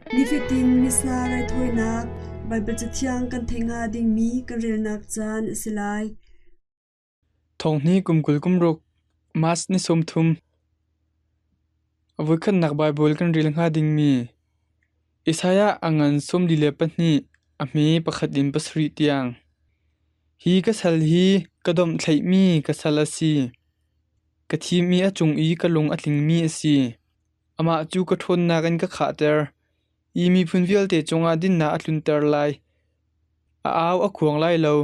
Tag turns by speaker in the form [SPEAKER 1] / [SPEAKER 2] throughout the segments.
[SPEAKER 1] Nifitin misna rai thoi nak Bible chathiang kan thenga ding mi kan rel nak chan silai
[SPEAKER 2] thong ni kumkul kumruk mas ni somthum avui khan nak Bible kan ril nga ding mi Isaya angan som dilepan ni ami pakhatin pasri tiang hi ka sal hi kadom thlai mi ka salasi ka thi mi achung I ka lung atling mi asi ama chu ka thon na kan ka khater I mi phunvial te chunga din na atlun ter lai a aw a khuang lai lo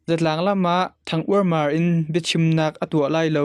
[SPEAKER 2] zatlang lama thangwar mar in bichim nak atwa lai lo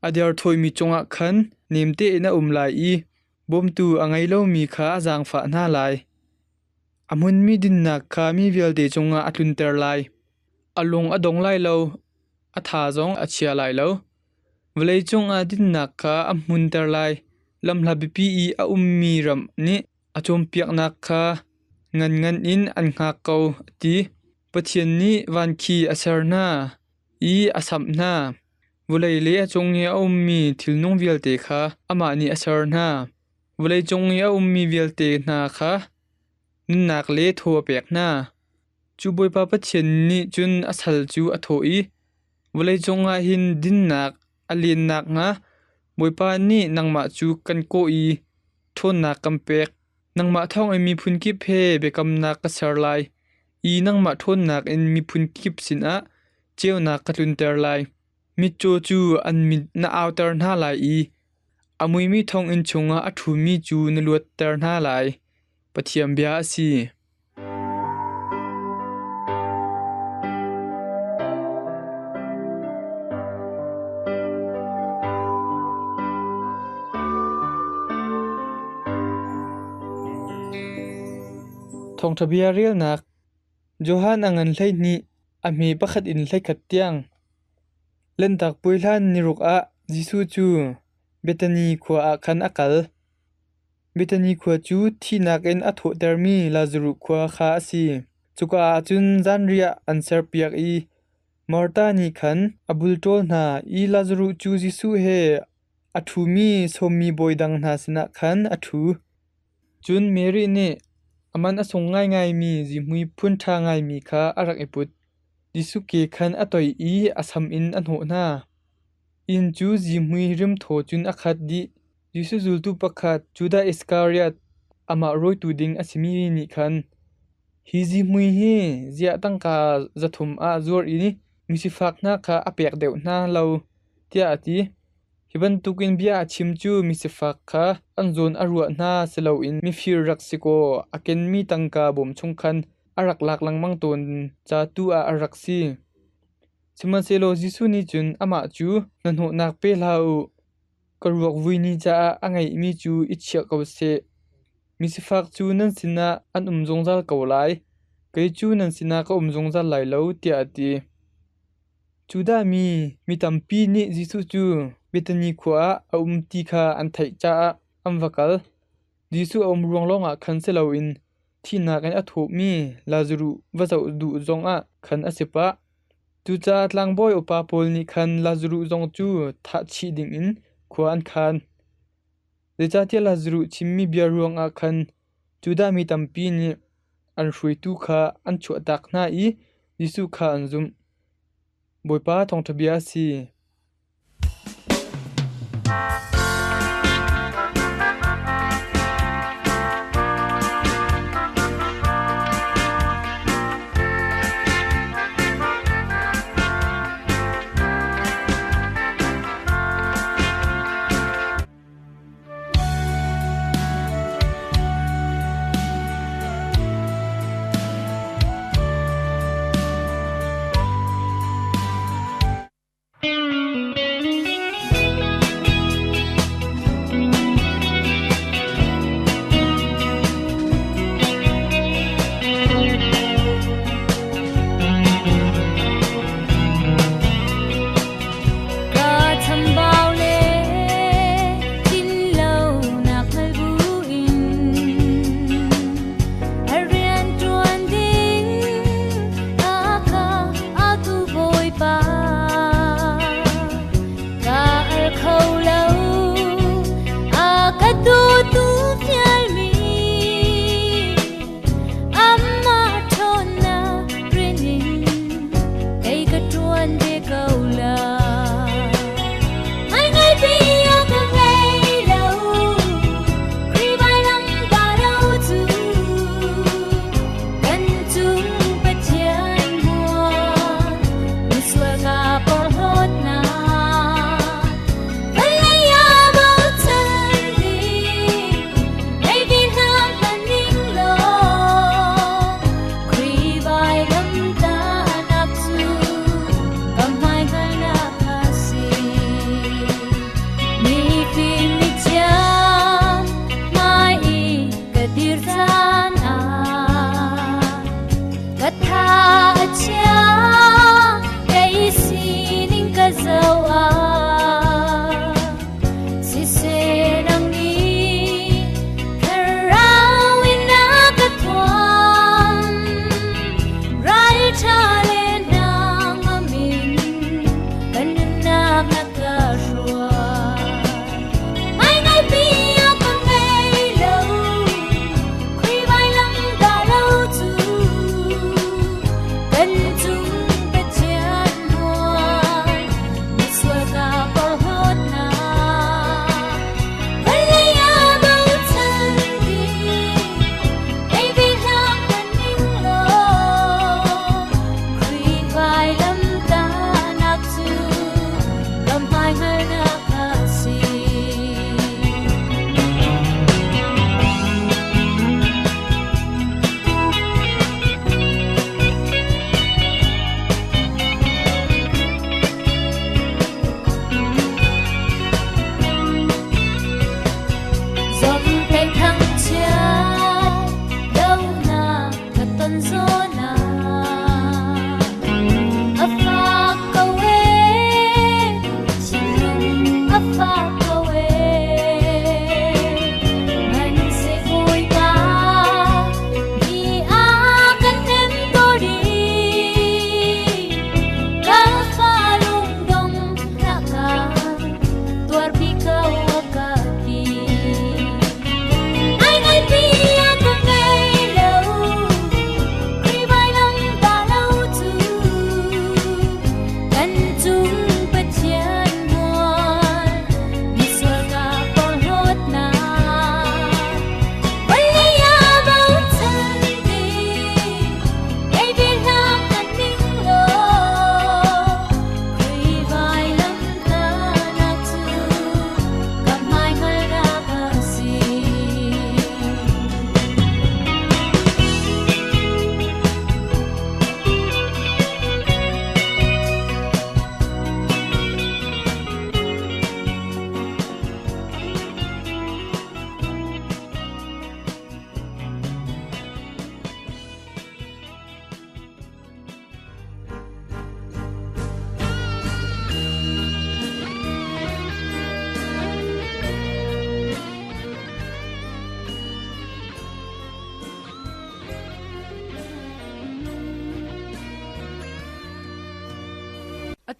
[SPEAKER 2] adyar thoi mi chunga khan nemte na umlai I bom tu angai lo mi kha jang fa na lai amun mi din nak kha mi vial te chunga atlun ter lai alung adong lai lo atha zong achia lai lo vlei chunga din nak kha amun ter lai lamhla bipi I a ummi ram ni achom piak nak kha ngan in an nga ko ti pathian ni van khi asarna I asamna vulai le achong ni a ummi thilnung vial te kha ama ni asarna vulai chong ni a ummi vial te na kha nak le tho pek na chu boi pa pathian ni chun asal chu athoi vulai chonga hin din nak alin nak nga boi pa ni nangma chu kan ko I thon nak kampek nangma thong ai mi phun kip he bekam nak ka sarlai I nangma thon nak in mi phun kip sin a cheu nak ka tlun ter lai mi cho chu an mi na outer na lai I amui mi thong in chunga athu mi chu na luat ter na lai pathiam bia si thong thabia rial nak Johan angan hlei ni ami pakhat in hlei khat tiang len tak puilan ni ruk a Jisu chu Bethany khwa a khan akal Bethany khwa chu thi nak in atho termi Lazarus khwa kha asi chuka chun zanria answer piak I Marta ni khan abul tol na I Lazarus chu Jisu he athu mi somi boidang na sina khan athu chun Mary ne aman asong ngai mi jimui phun tha ngai mi kha arak eput Jisu ke khan atoi I asam in anho na in chu jimui rim tho chun akhat di Jisu zultu pakhat Juda Iscariot ama roi tu ding asimi ni khan hi jimui hi zia tangka zathum a zor ini misifak na kha apek deuh na lo tia ati hiban tukin bia chim chu misifak kha anzon arua na selo in mi fir rak siko aken mi tangka bom chungkhan arak lak langmang ton cha tu a arak si chima selo Jisu ni chun ama chu nanho nak pe lau karuak vuini cha angai mi chu ichia ko se misifak chu nan sina an umjongjal ko lai kai chu nan sina ka umjongjal lai lo tia ati chuda mi tampi ni Jisu chu Bethany khwa a ti kha an thai cha amwakal Jisu ruang longa khan selo in thina kan atho mi Lazarus wazau du zonga khan asepa tu cha tlang boy upa pol ni khan Lazarus zong chu tha chi ding in khwa an khan le cha tia Lazarus chimmi bia ruang a khan chuda mi tampi ni an hrui tu kha an chu tak na I Jisu kha an zum boipa thong thabia si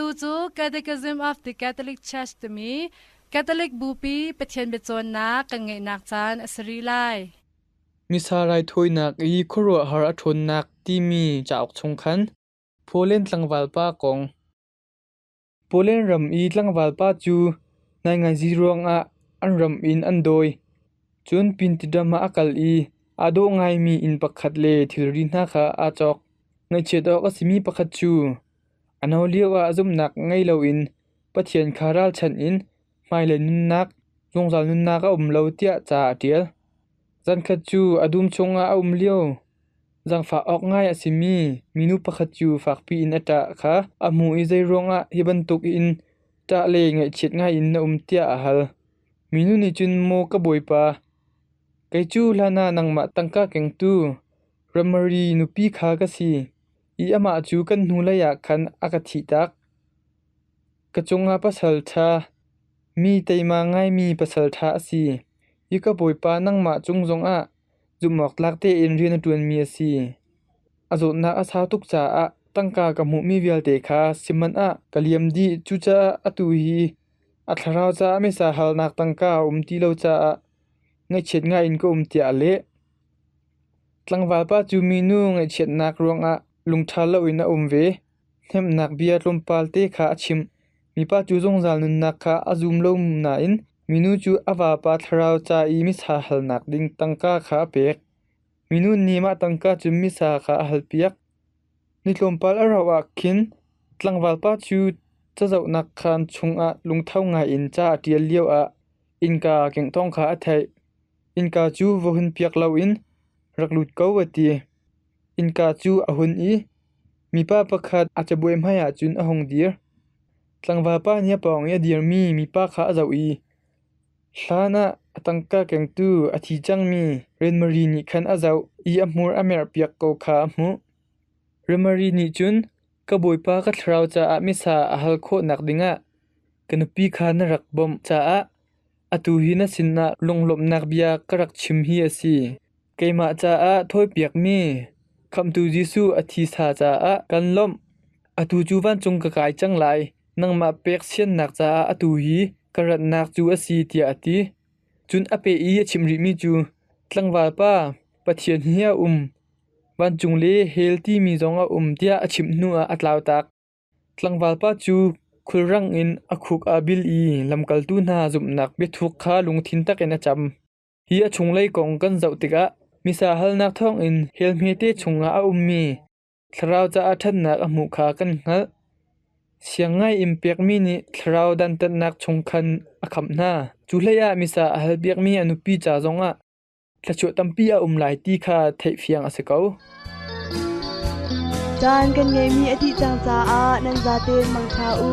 [SPEAKER 3] tu chu Catechism of the Catholic Church to me Catholic bupi pathian bechon na kangai nak chan asri lai
[SPEAKER 2] misarai thoinak I khoro har athon nak ti mi chauk chungkhan Polen tlangwal pa kong Polen ram I tlangwal pa chu nai ngai ziruang a an ram in an doi chun pintidama akal I ado ngai mi in pakhat le thilri na kha a chok ngai chedok asimi pakhat chu anoliwa azum nak ngai lo in pathian kharal chan in mai le nun nak zongjal nun nak a lo tia cha tial zan khat chu adum chonga a lio zang fa ok ngai asimi minu pakhat chu fak pi in ata kha amu I zai ronga hiban tuk in ta le ngai chet ngai in na tia a hal minu ni chun mo ka boipa kai chu lana nangma tangka keng tu ramari nupi kha ka si I ama chu kan hnula ya khan akathi tak kachonga pasal tha mi teima ngai mi pasal tha asi ika boipa nangma chungjong a jumok lakte in rian tuan mi asi azot na asa tuk cha a tangka ka mu mi vial te kha siman a kaliam di chucha atu hi atharau cha me sa hal nak tangka ti lo cha ngai chet nga in ko tia le tlangwal pa chu minu ngai chet nak ronga lungthal lo ina ve hem nak bia tlompal te kha achim mi pa chu zongjal nun nak kha azum lo na in minu chu awa pa tharau cha I mi sa hal nak ding tangka kha pek minu ni ma tangka chu mi sa kha hal piak ni tlompal arawa khin tlangwal pa chu chazau nak khan chunga lungthau nga in cha tial lio a inka keng tong kha athai inka chu vohun piak lo in raklut kawati inka chu ahun I mi pa pakhat achabuai maya chun ahong dir tlangwa pa nia pawng ya dir mi pa kha azau I hlana atangka keng tu athi chang mi renmari ni khan azau I amur amer piak ko kha mu renmari ni chun ka boipa ka thrau cha a misa ahal kho nak dinga kanupi kha na rakbom cha a atu hi na sinna longlom nak bia karak chim hi asi keima cha a thoi piak mi khamtu jisu athi sa cha a kanlom atu chu van chung ka kai chang lai nangma pek sian nak cha atu hi karat nak chu asi tia ati chun ape I chimri mi chu tlangwal pa pathian hiya van chung le healthy mi zonga tia achim nu a atlaw tak tlangwal pa chu khulrang in akhuk abil I lamkal tu na zum nak be thuk kha lungthin tak ena cham hi a chunglei kong kan zau tika misa hal nak thong in helmete chunga a mi thrau cha athan nak amu kha kan ngal siangai impek mi ni thrau dan tat nak chungkhan akhamna chuleya misa hal biak mi anupi cha zonga thlachu tampi a lai ti kha thei fiang ase ko
[SPEAKER 1] dan kan ngai mi ati chang cha a nan za te mang tha u